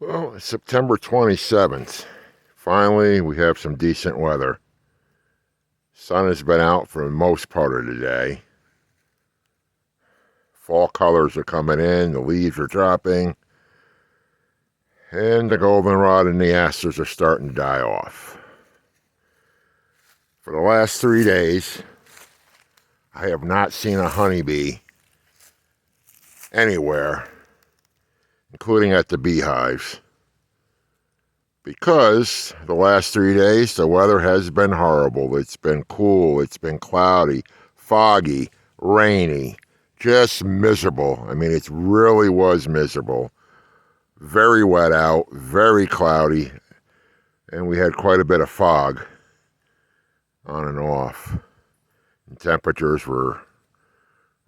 Well, it's September 27th. Finally, we have some decent weather. Sun has been out for the most part of the day. Fall colors are coming in, the leaves are dropping, and the goldenrod and the asters are starting to die off. For the last 3 days, I have not seen a honeybee anywhere, including at the beehives. Because the last 3 days, the weather has been horrible. It's been cool, it's been cloudy, foggy, rainy, just miserable. I mean, it really was miserable. Very wet out, very cloudy, and we had quite a bit of fog on and off. And temperatures were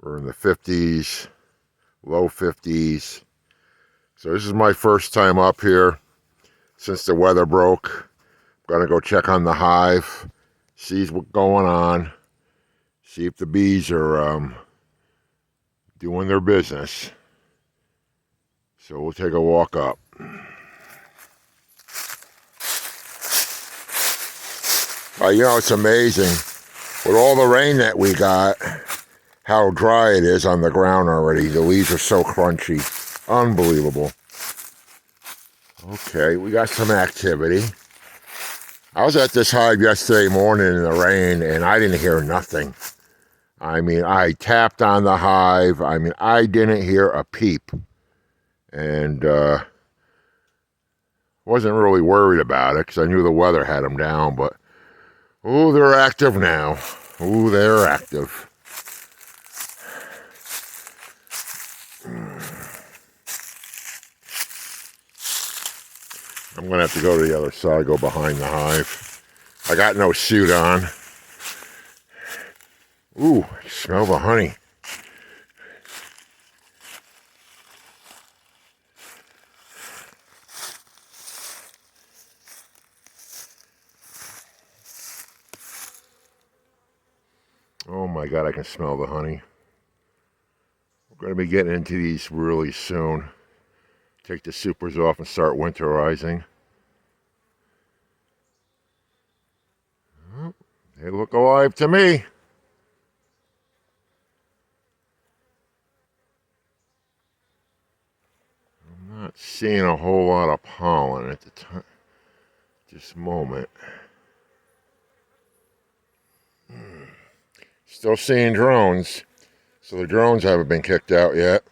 in the 50s, low 50s. So this is my first time up here since the weather broke. I'm gonna go check on the hive, see what's going on, see if the bees are doing their business. So we'll take a walk up. It's amazing with all the rain that we got, how dry it is on the ground already. The leaves are so crunchy. Unbelievable. Okay, we got some activity. I was at this hive yesterday morning in the rain, and I didn't hear nothing. I mean, I tapped on the hive. I mean, I didn't hear a peep. And wasn't really worried about it because I knew the weather had them down. But, oh, they're active now. Oh, they're active. I'm going to have to go to the other side, go behind the hive. I got no suit on. Ooh, smell the honey. Oh my God, I can smell the honey. We're going to be getting into these really soon. Take the supers off and start winterizing. They look alive to me. I'm not seeing a whole lot of pollen at the time, this moment. Still seeing drones. So the drones haven't been kicked out yet.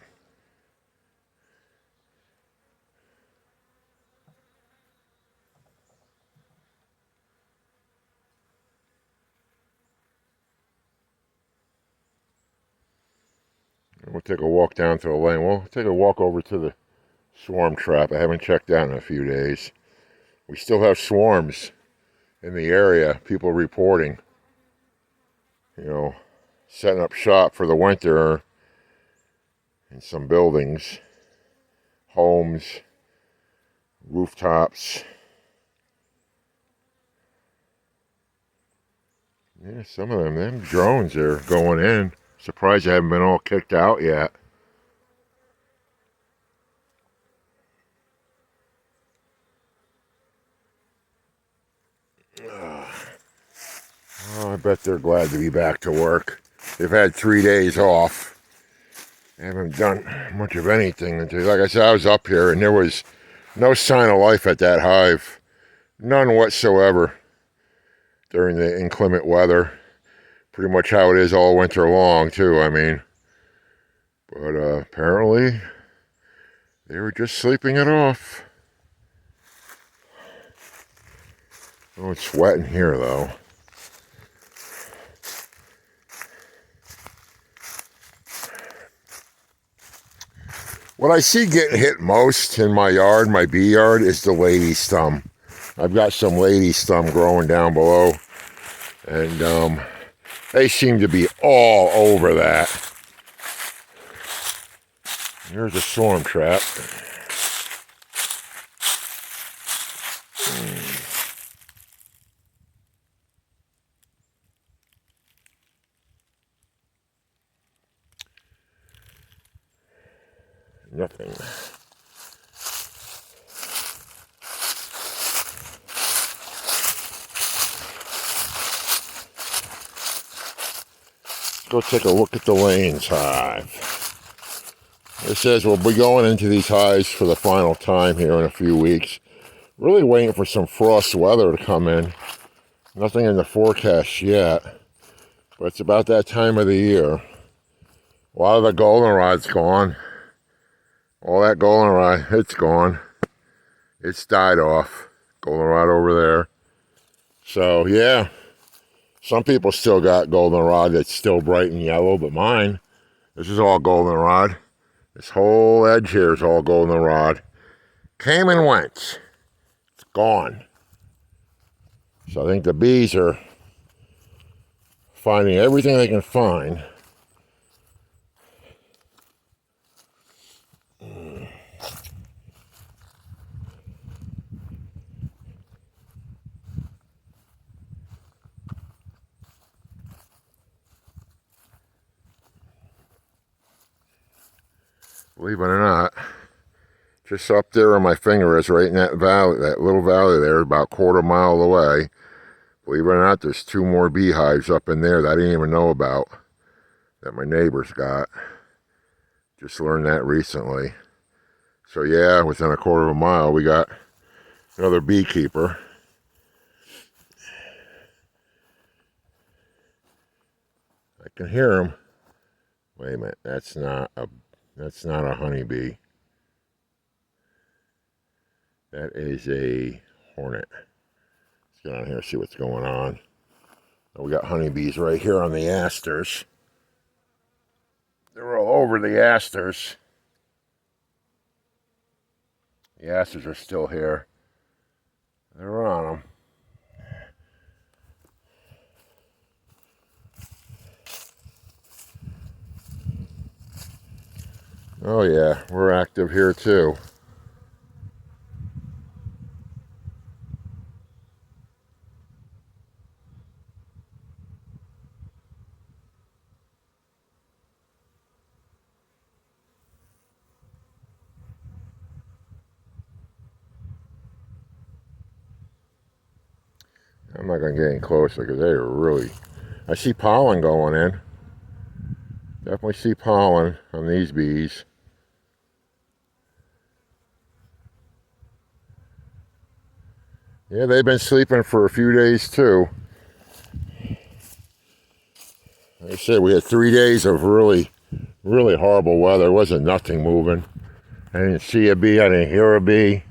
We'll take a walk down to the lane. We'll take a walk over to the swarm trap. I haven't checked that in a few days. We still have swarms in the area. People reporting, setting up shop for the winter in some buildings, homes, rooftops. Yeah, some of them drones are going in. Surprised they haven't been all kicked out yet. Oh, I bet they're glad to be back to work. They've had 3 days off. They haven't done much of anything until, like I said, I was up here and there was no sign of life at that hive. None whatsoever during the inclement weather. Pretty much how it is all winter long, too, I mean. But apparently, they were just sleeping it off. Oh, it's wet in here, though. What I see getting hit most in my yard, my bee yard, is the lady's thumb. I've got some lady's thumb growing down below, and they seem to be all over that. Here's a swarm trap. Nothing. go take a look at the Lane's hive. It says we'll be going into these hives for the final time here in a few weeks. Really waiting for some frost weather to come in. Nothing in the forecast yet, but it's about that time of the year. A lot of the goldenrod's gone. All that goldenrod, it's gone. It's died off. Goldenrod over there. So yeah, some people still got goldenrod that's still bright and yellow, but mine, this is all goldenrod. This whole edge here is all goldenrod. Came and went. It's gone. So I think the bees are finding everything they can find. Believe it or not, just up there where my finger is, right in that valley, that little valley there, about a quarter mile away. Believe it or not, there's 2 more beehives up in there that I didn't even know about, that my neighbors got. Just learned that recently. So yeah, within a quarter of a mile, we got another beekeeper. I can hear him. Wait a minute, that's not a honeybee. That is a hornet. Let's get on here and see what's going on. We got honeybees right here on the asters. They're all over the asters. The asters are still here. They're on them. Oh yeah, we're active here too. I'm not going to get any closer because they are really... I see pollen going in. Definitely see pollen on these bees. Yeah, they've been sleeping for a few days too. Like I said, we had 3 days of really horrible weather. There wasn't nothing moving. I didn't see a bee. I didn't hear a bee.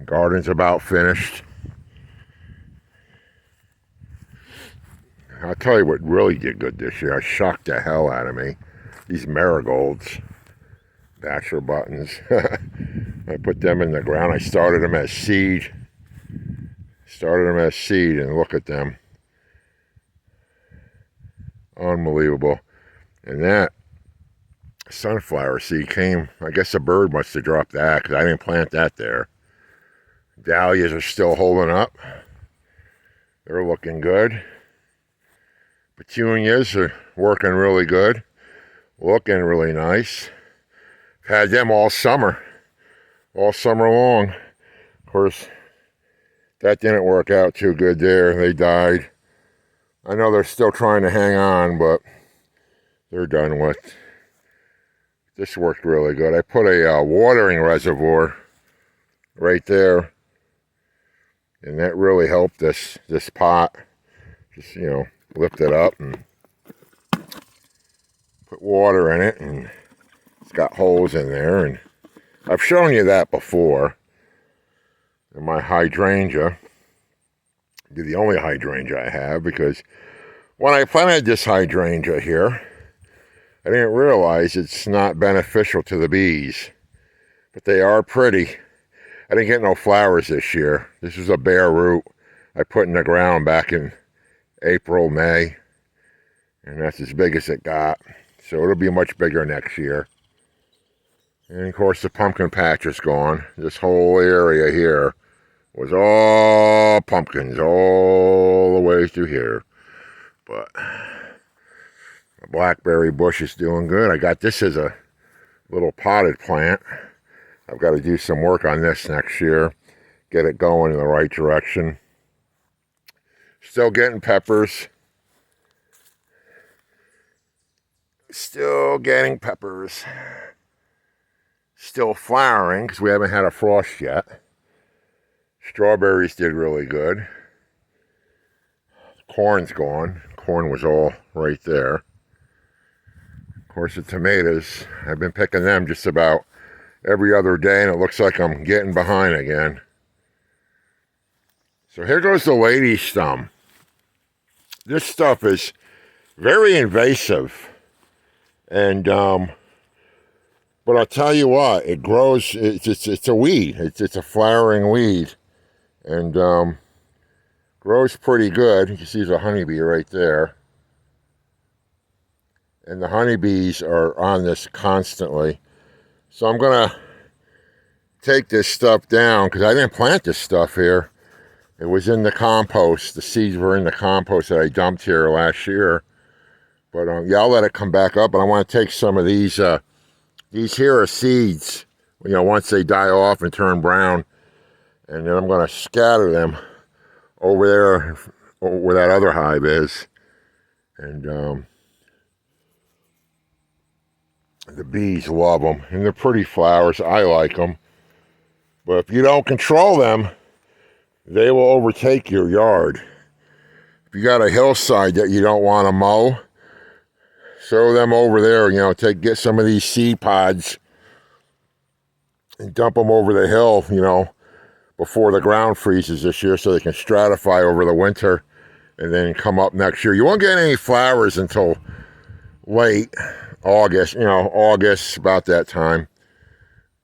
Garden's about finished. I'll tell you what really did good this year. I shocked the hell out of me. These marigolds, bachelor buttons. I put them in the ground. I started them as seed. And look at them. Unbelievable. And that sunflower seed came, I guess a bird must have dropped that because I didn't plant that there. Dahlias are still holding up. They're looking good. Petunias are working really good. Looking really nice. Had them all summer long. Of course, that didn't work out too good there. They died. I know they're still trying to hang on, but they're done with. This worked really good. I put a watering reservoir right there, and that really helped this pot. Just, lift it up and put water in it, and it's got holes in there, and I've shown you that before. And my hydrangea, be the only hydrangea I have, because when I planted this hydrangea here, I didn't realize it's not beneficial to the bees, but they are pretty. I didn't get no flowers this year. This is a bare root I put in the ground back in April, May, and that's as big as it got. So it'll be much bigger next year. And of course the pumpkin patch is gone. This whole area here was all pumpkins all the way through here. But the blackberry bush is doing good. I got this as a little potted plant. I've got to do some work on this next year. Get it going in the right direction. Still getting peppers. Still getting peppers. Still flowering because we haven't had a frost yet. Strawberries did really good. Corn's gone. Corn was all right there. Of course, the tomatoes, I've been picking them just about every other day, and it looks like I'm getting behind again. So here goes the lady's thumb. This stuff is very invasive. And, but I'll tell you what, it grows, it's a weed. It's a flowering weed. And, grows pretty good. You can see there's a honeybee right there. And the honeybees are on this constantly. So I'm going to take this stuff down because I didn't plant this stuff here. It was in the compost. The seeds were in the compost that I dumped here last year. But yeah, I'll let it come back up. But I want to take some of these here are seeds, you know, once they die off and turn brown. And then I'm going to scatter them over there where that other hive is. And the bees love them. And they're pretty flowers. I like them. But if you don't control them, they will overtake your yard. If you got a hillside that you don't want to mow, throw them over there, you know, get some of these seed pods and dump them over the hill, you know, before the ground freezes this year so they can stratify over the winter and then come up next year. You won't get any flowers until late August, you know, August, about that time.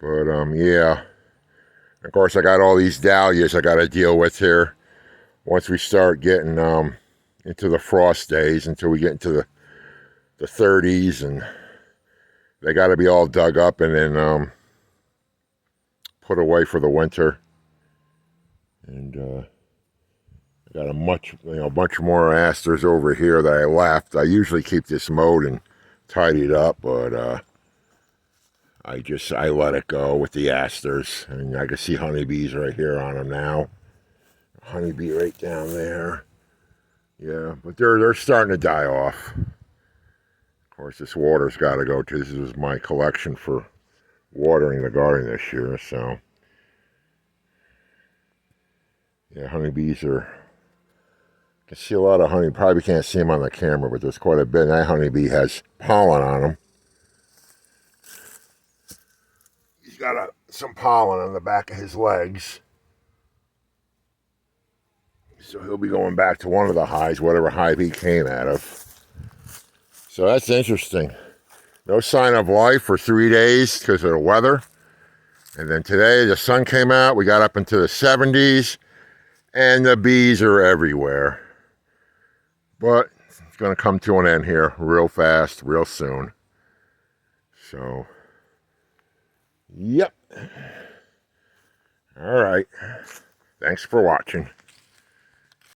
But, yeah. Of course, I got all these dahlias I got to deal with here once we start getting into the frost days, until we get into the 30s, and they got to be all dug up and then put away for the winter. And I got a bunch more asters over here that I left. I usually keep this mowed and tidied up, but I let it go with the asters, and I can see honeybees right here on them now. Honeybee right down there. Yeah, but they're starting to die off. Of course, this water's got to go too. This is my collection for watering the garden this year, so yeah, honeybees are. I can see a lot of honey. Probably can't see them on the camera, but there's quite a bit. And that honeybee has pollen on them. He's got some pollen on the back of his legs. So he'll be going back to one of the hives, whatever hive he came out of. So that's interesting. No sign of life for 3 days because of the weather. And then today the sun came out. We got up into the 70s. And the bees are everywhere. But it's going to come to an end here real fast, real soon. So, yep. All right. Thanks for watching.